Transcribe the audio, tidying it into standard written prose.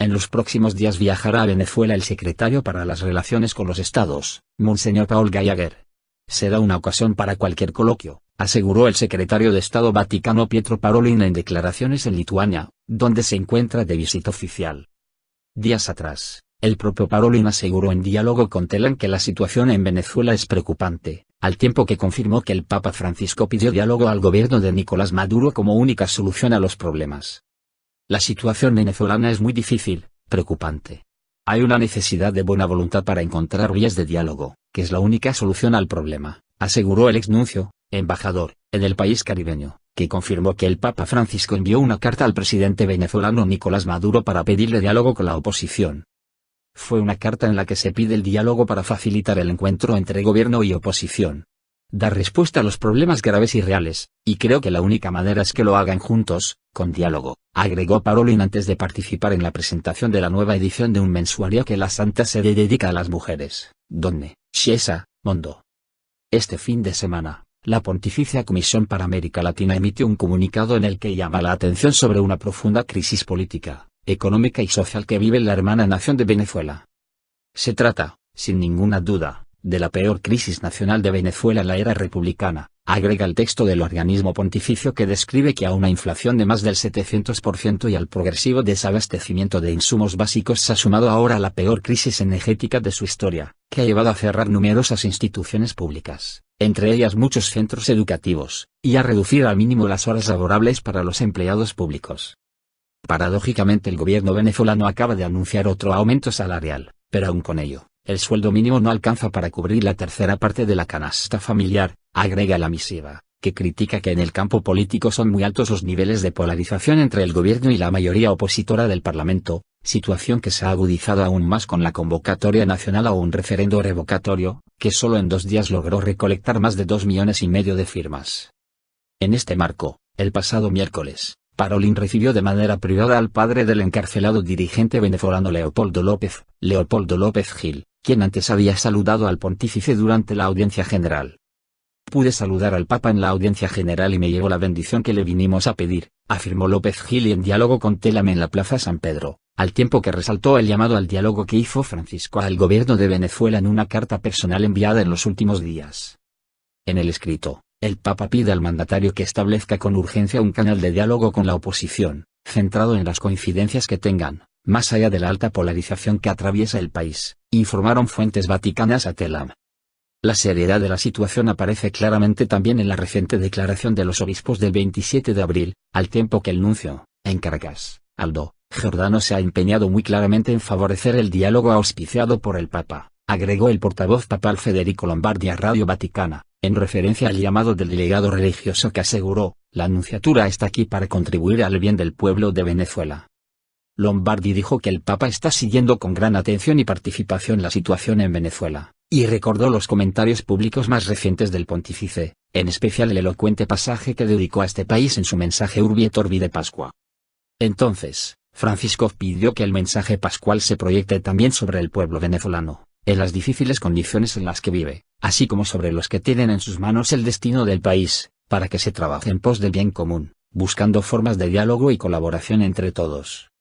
En los próximos días viajará a Venezuela el secretario para las relaciones con los estados, Monseñor Paul Gallagher. Será una ocasión para cualquier coloquio, aseguró el secretario de Estado Vaticano Pietro Parolin en declaraciones en Lituania, donde se encuentra de visita oficial. Días atrás, el propio Parolin aseguró en diálogo con Telam que la situación en Venezuela es preocupante, al tiempo que confirmó que el Papa Francisco pidió diálogo al gobierno de Nicolás Maduro como única solución a los problemas. La situación venezolana es muy difícil, preocupante. Hay una necesidad de buena voluntad para encontrar vías de diálogo, que es la única solución al problema, aseguró el exnuncio, embajador, en el país caribeño, que confirmó que el Papa Francisco envió una carta al presidente venezolano Nicolás Maduro para pedirle diálogo con la oposición. Fue una carta en la que se pide el diálogo para facilitar el encuentro entre gobierno y oposición. Dar respuesta a los problemas graves y reales, y creo que la única manera es que lo hagan juntos, con diálogo, agregó Parolin antes de participar en la presentación de la nueva edición de un mensuario que la Santa Sede dedica a las mujeres, Donne, Chiesa, Mondo. Este fin de semana, la Pontificia Comisión para América Latina emitió un comunicado en el que llama la atención sobre una profunda crisis política, económica y social que vive la hermana nación de Venezuela. Se trata, sin ninguna duda, de la peor crisis nacional de Venezuela en la era republicana, agrega el texto del organismo pontificio que describe que a una inflación de más del 700% y al progresivo desabastecimiento de insumos básicos se ha sumado ahora la peor crisis energética de su historia, que ha llevado a cerrar numerosas instituciones públicas, entre ellas muchos centros educativos, y a reducir al mínimo las horas laborables para los empleados públicos. Paradójicamente el gobierno venezolano acaba de anunciar otro aumento salarial, pero aún con ello, el sueldo mínimo no alcanza para cubrir la tercera parte de la canasta familiar, agrega la misiva, que critica que en el campo político son muy altos los niveles de polarización entre el gobierno y la mayoría opositora del Parlamento, situación que se ha agudizado aún más con la convocatoria nacional a un referendo revocatorio, que solo en 2 días logró recolectar más de 2,5 millones de firmas. En este marco, el pasado miércoles, Parolin recibió de manera privada al padre del encarcelado dirigente venezolano Leopoldo López Gil, quien antes había saludado al pontífice durante la audiencia general. Pude saludar al Papa en la audiencia general y me llevó la bendición que le vinimos a pedir, afirmó López Gil en diálogo con Telam en la Plaza San Pedro, al tiempo que resaltó el llamado al diálogo que hizo Francisco al gobierno de Venezuela en una carta personal enviada en los últimos días. En el escrito, el Papa pide al mandatario que establezca con urgencia un canal de diálogo con la oposición, centrado en las coincidencias que tengan, más allá de la alta polarización que atraviesa el país, informaron fuentes vaticanas a Telam. La seriedad de la situación aparece claramente también en la reciente declaración de los obispos del 27 de abril, al tiempo que el nuncio, en Caracas, Aldo Giordano se ha empeñado muy claramente en favorecer el diálogo auspiciado por el Papa, agregó el portavoz papal Federico Lombardi a Radio Vaticana, en referencia al llamado del delegado religioso que aseguró, la nunciatura está aquí para contribuir al bien del pueblo de Venezuela. Lombardi dijo que el Papa está siguiendo con gran atención y participación la situación en Venezuela, y recordó los comentarios públicos más recientes del pontífice, en especial el elocuente pasaje que dedicó a este país en su mensaje Urbi et Orbi de Pascua. Entonces, Francisco pidió que el mensaje pascual se proyecte también sobre el pueblo venezolano, en las difíciles condiciones en las que vive, así como sobre los que tienen en sus manos el destino del país, para que se trabaje en pos del bien común, buscando formas de diálogo y colaboración entre todos.